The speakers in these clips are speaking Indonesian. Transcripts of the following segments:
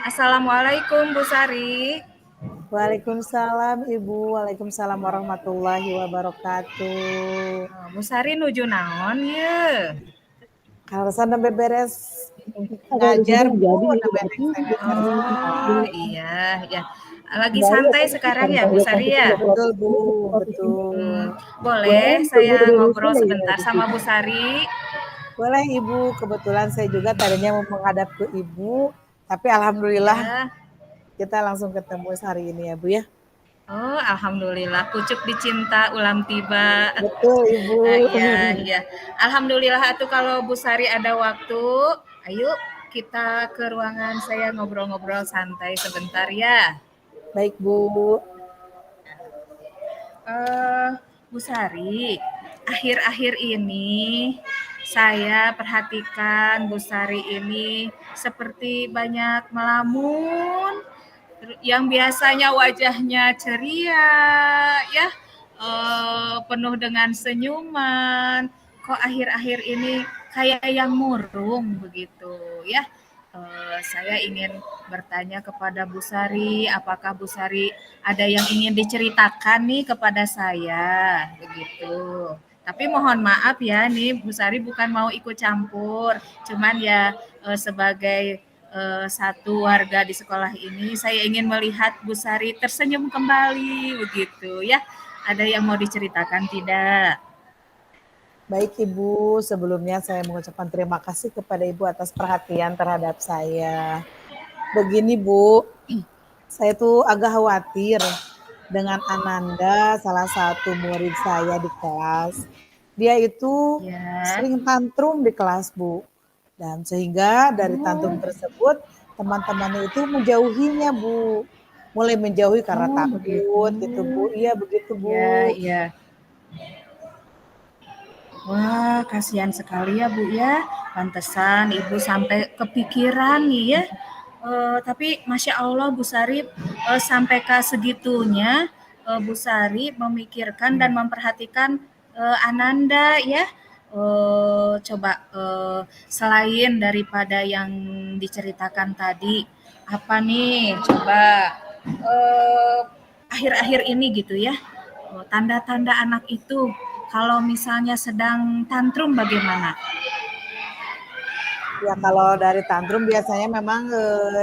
Assalamualaikum Bu Sari. Waalaikumsalam Ibu, Waalaikumsalam warahmatullahi wabarakatuh. Bu Sari nuju naon ye? Karasan beberes ngajar Bu, beres beberes Oh sekolah. iya ya. Lagi santai sekarang ya Bu Sari ya? Betul Bu, betul. Boleh saya ngobrol sebentar sama Bu Sari? Boleh Ibu, kebetulan saya juga tadinya mau menghadap ke Ibu, tapi alhamdulillah Ya. kita langsung ketemu hari ini ya Bu ya. Oh, alhamdulillah pucuk dicinta ulam tiba. Betul Ibu. Iya, iya. Alhamdulillah atuh kalau Bu Sari ada waktu, ayo kita ke ruangan saya ngobrol-ngobrol santai sebentar ya. Baik Bu. Eh, Bu Sari, akhir-akhir ini saya perhatikan Bu Sari ini seperti banyak melamun, yang biasanya wajahnya ceria, ya, penuh dengan senyuman, kok akhir-akhir ini kayak yang murung begitu, ya. Saya ingin bertanya kepada Bu Sari, apakah Bu Sari ada yang ingin diceritakan nih kepada saya, begitu. Tapi mohon maaf ya nih Bu Sari bukan mau ikut campur, cuman ya sebagai satu warga di sekolah ini saya ingin melihat Bu Sari tersenyum kembali begitu ya. Ada yang mau diceritakan tidak? Baik Ibu, sebelumnya saya mengucapkan terima kasih kepada Ibu atas perhatian terhadap saya. Begini Bu, saya tuh agak khawatir dengan Ananda, salah satu murid saya di kelas. Dia itu Ya. sering tantrum di kelas Bu. Dan sehingga dari tantrum Oh, tersebut, teman-temannya itu menjauhinya Bu. Mulai menjauhi karena oh begitu. takut gitu Bu. Iya begitu Ya, Bu. ya. Wah, kasihan sekali ya Bu ya. Pantesan Ibu sampai kepikiran nih ya. Tapi Masya Allah Bu Sari sampai ke segitunya Bu Sari memikirkan dan memperhatikan Ananda ya. Coba selain daripada yang diceritakan tadi, apa nih? Coba akhir-akhir ini gitu ya. Tanda-tanda anak itu kalau misalnya sedang tantrum bagaimana? Ya kalau dari tantrum biasanya memang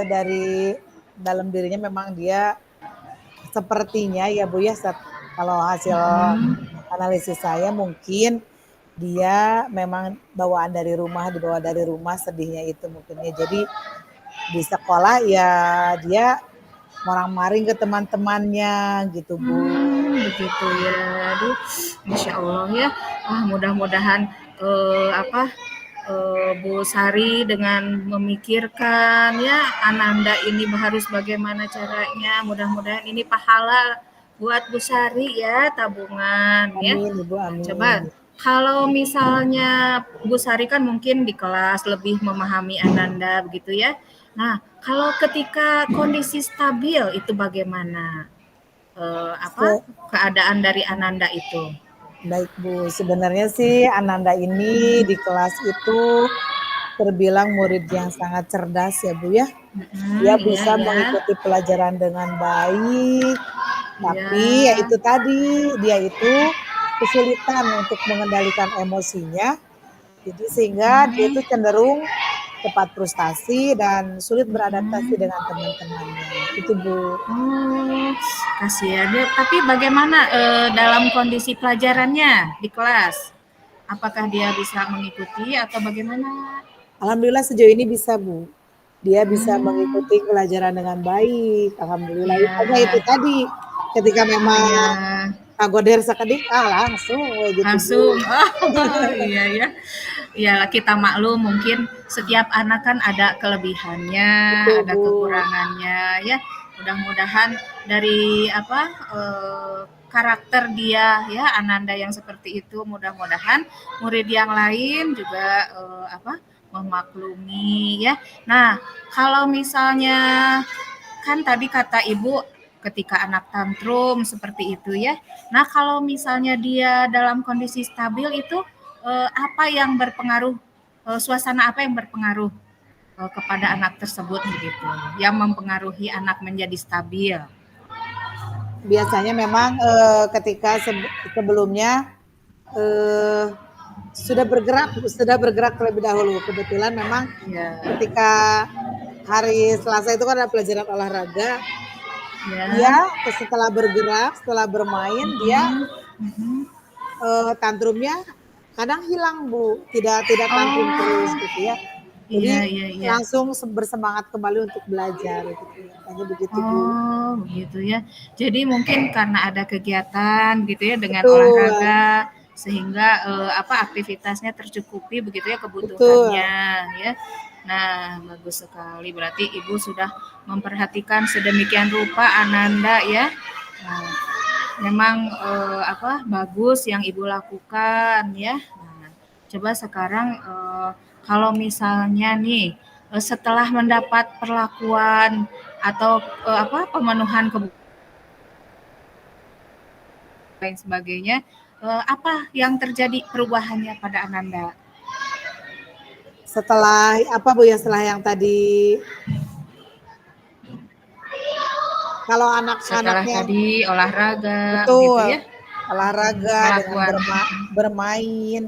dari dalam dirinya memang dia sepertinya ya Bu ya, kalau hasil analisis saya mungkin dia memang bawaan dari rumah, dibawa dari rumah sedihnya itu mungkin ya. Jadi di sekolah ya dia marah-maring ke teman-temannya gitu Bu. Begitu ya. Aduh, Masya Allah ya. Mudah-mudahan Bu Sari dengan memikirkan ya Ananda ini harus bagaimana caranya. Mudah-mudahan ini pahala buat Bu Sari ya, tabungan ya. Amin Ibu, Coba amin. kalau misalnya Bu Sari kan mungkin di kelas lebih memahami Ananda begitu ya. Nah, kalau ketika kondisi stabil itu bagaimana? Se- Keadaan dari Ananda itu? Baik Bu, sebenarnya sih Ananda ini di kelas itu terbilang murid yang sangat cerdas ya Bu ya. Dia Iya, bisa iya. mengikuti pelajaran dengan baik, tapi ya Iya. itu tadi, dia itu kesulitan untuk mengendalikan emosinya, jadi sehingga dia itu Hmm, cenderung cepat frustasi dan sulit beradaptasi hmm. dengan teman-temannya. Itu Bu. Oh, kasihan ya. Tapi bagaimana dalam kondisi pelajarannya di kelas? Apakah dia bisa mengikuti atau bagaimana? Alhamdulillah sejauh ini bisa Bu. Dia bisa Hmm, mengikuti pelajaran dengan baik, alhamdulillah. Hanya itu ya, tadi, ketika memang ya. kagoder sakedik, langsung we gitu Bu. Langsung. Oh, iya ya. Ya kita maklum mungkin setiap anak kan ada kelebihannya, Betul ada Bu. kekurangannya ya. Mudah-mudahan dari karakter dia ya Ananda yang seperti itu mudah-mudahan murid yang lain juga memaklumi ya. Nah, kalau misalnya kan tadi kata Ibu ketika anak tantrum seperti itu ya. Nah, kalau misalnya dia dalam kondisi stabil itu apa yang berpengaruh, suasana apa yang berpengaruh kepada anak tersebut begitu, yang mempengaruhi anak menjadi stabil? Biasanya memang ketika sebelumnya sudah bergerak terlebih dahulu. Kebetulan memang Ya, ketika hari Selasa itu kan ada pelajaran olahraga. Dia ya. setelah bergerak, setelah bermain, dia Mhm. tantrumnya kadang hilang Bu, tidak tantrum terus Oh, gitu ya. iya, Jadi iya, iya. langsung bersemangat kembali untuk belajar gitu. Hanya begitu Bu. Oh, begitu ya. Jadi mungkin karena ada kegiatan gitu ya dengan Betul, olahraga sehingga apa aktivitasnya tercukupi begitu ya betul. kebutuhannya ya. Nah, bagus sekali. Berarti Ibu sudah memperhatikan sedemikian rupa Ananda ya. Nah, memang apa bagus yang Ibu lakukan ya. Nah, coba sekarang kalau misalnya nih setelah mendapat perlakuan atau apa pemenuhan kebutuhan lain sebagainya, apa yang terjadi perubahannya pada Ananda? Setelah apa Bu ya, setelah yang tadi, kalau Setelah anak-anaknya tadi olahraga begitu betul, ya, olahraga dengan perlakuan. bermain,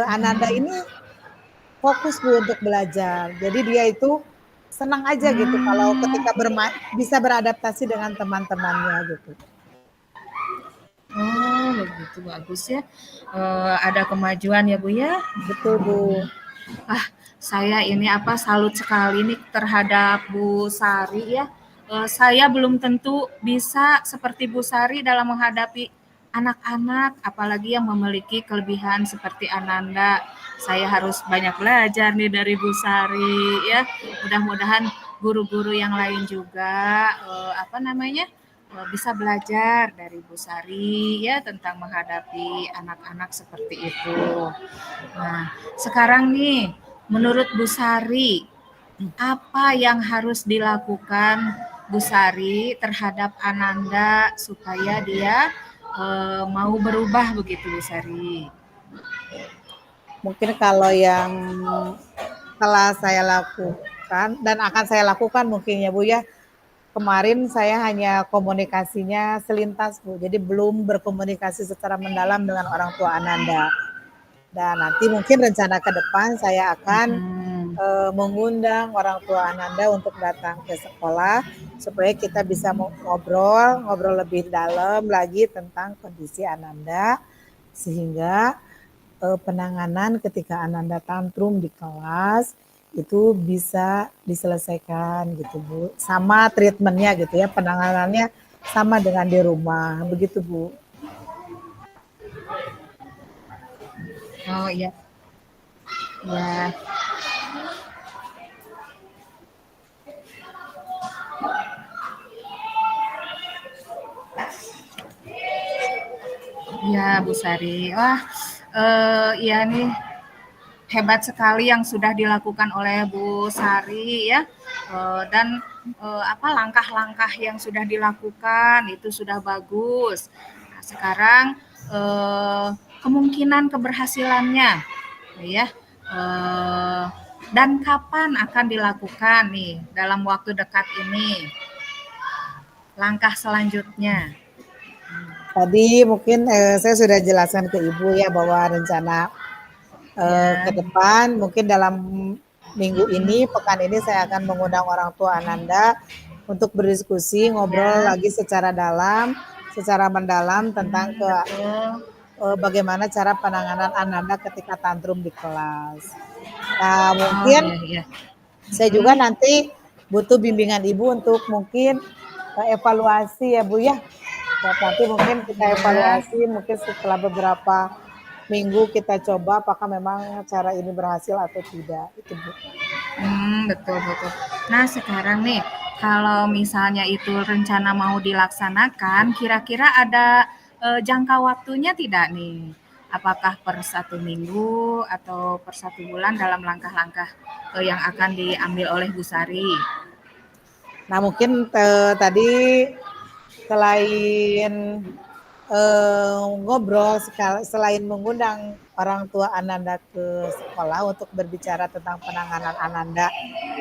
Ananda ini fokus Bu untuk belajar. Jadi dia itu senang aja gitu kalau Hmm, ketika bisa beradaptasi dengan teman-temannya gitu. oh begitu bagus ya. Ada kemajuan ya Bu ya. Betul Bu. Ah, saya ini apa salut sekali nih terhadap Bu Sari ya. Saya belum tentu bisa seperti Bu Sari dalam menghadapi anak-anak, apalagi yang memiliki kelebihan seperti Ananda. Saya harus banyak belajar nih dari Bu Sari ya. Mudah-mudahan guru-guru yang lain juga apa namanya bisa belajar dari Bu Sari ya tentang menghadapi anak-anak seperti itu. Nah, sekarang nih, menurut Bu Sari, apa yang harus dilakukan Bu Sari terhadap Ananda supaya dia mau berubah begitu Bu Sari? Mungkin kalau yang telah saya lakukan dan akan saya lakukan mungkin ya Bu ya, kemarin saya hanya komunikasinya selintas Bu, jadi belum berkomunikasi secara mendalam dengan orang tua Ananda. Dan nanti mungkin rencana ke depan saya akan Hmm. mengundang orang tua Ananda untuk datang ke sekolah supaya kita bisa ngobrol lebih dalam lagi tentang kondisi Ananda sehingga penanganan ketika Ananda tantrum di kelas itu bisa diselesaikan gitu Bu. Sama treatmentnya gitu ya, penanganannya sama dengan di rumah, begitu Bu. Oh iya, ya, ya Bu Sari. Wah, iya nih hebat sekali yang sudah dilakukan oleh Bu Sari ya. Dan apa langkah-langkah yang sudah dilakukan itu sudah bagus. Nah, sekarang kemungkinan keberhasilannya ya. Eh, dan kapan akan dilakukan nih dalam waktu dekat ini langkah selanjutnya? Tadi mungkin saya sudah jelaskan ke Ibu ya bahwa rencana ke Ya. depan mungkin dalam minggu ini, pekan ini saya akan mengundang orang tua Ananda untuk berdiskusi, ngobrol Ya. lagi secara dalam, secara mendalam tentang Betul. bagaimana cara penanganan Ananda ketika tantrum di kelas. Nah, Oh mungkin iya iya. saya juga nanti butuh bimbingan Ibu untuk mungkin evaluasi ya Bu ya. Nanti mungkin kita Ya. evaluasi mungkin setelah beberapa minggu kita coba apakah memang cara ini berhasil atau tidak. Itu Bu. Betul betul. Nah, sekarang nih, kalau misalnya itu rencana mau dilaksanakan, kira-kira ada jangka waktunya tidak nih? Apakah per 1 minggu atau per 1 bulan dalam langkah-langkah yang akan diambil oleh Bu Sari? Nah mungkin tadi selain ngobrol selain mengundang orang tua Ananda ke sekolah untuk berbicara tentang penanganan Ananda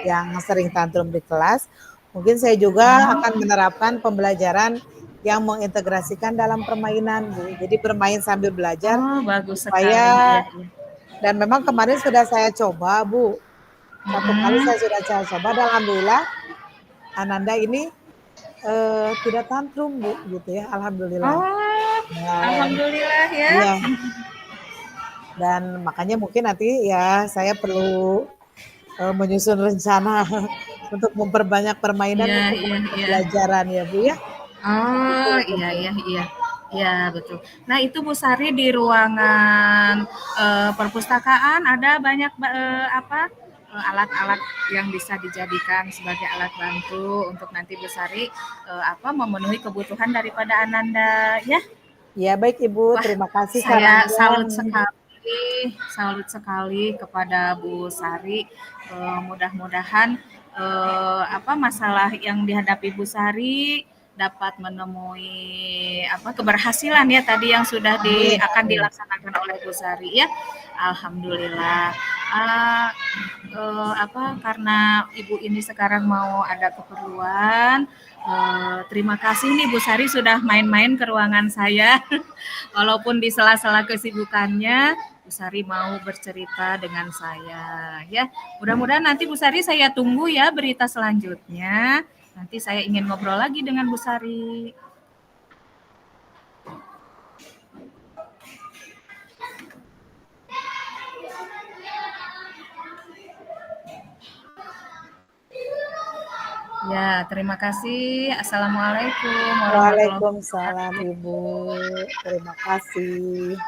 yang sering tantrum di kelas, mungkin saya juga akan menerapkan pembelajaran yang mengintegrasikan dalam permainan, Bu. Jadi bermain sambil belajar Oh, bagus sekali. supaya Iya, iya. dan memang kemarin sudah saya coba, Bu. Satu kali Mm-mm. saya coba dan alhamdulillah Ananda ini tidak tantrum, Bu, gitu ya. Alhamdulillah. Oh, Dan alhamdulillah ya. iya, dan makanya mungkin nanti ya saya perlu menyusun rencana untuk memperbanyak permainan Iya, untuk iya, iya. pembelajaran ya Bu ya. Oh, Betul iya, betul. iya, iya. Ya, betul. Nah, itu Bu Sari di ruangan perpustakaan ada banyak alat-alat yang bisa dijadikan sebagai alat bantu untuk nanti Bu Sari memenuhi kebutuhan daripada Ananda ya. Ya baik Ibu, Wah, terima kasih saya sarannya. salut sekali kepada Bu Sari. Mudah-mudahan masalah yang dihadapi Bu Sari dapat menemui keberhasilan ya tadi yang sudah Amin akan amin. dilaksanakan oleh Bu Sari ya. Alhamdulillah. Uh, karena Ibu ini sekarang mau ada keperluan. Terima kasih nih Bu Sari sudah main-main ke ruangan saya. Walaupun di sela-sela kesibukannya, Bu Sari mau bercerita dengan saya ya. Mudah-mudahan nanti Bu Sari saya tunggu ya berita selanjutnya. Nanti saya ingin ngobrol lagi dengan Bu Sari. Ya, terima kasih. Assalamualaikum warahmatullahi Waalaikumsalam wabarakatuh. Ibu. Terima kasih.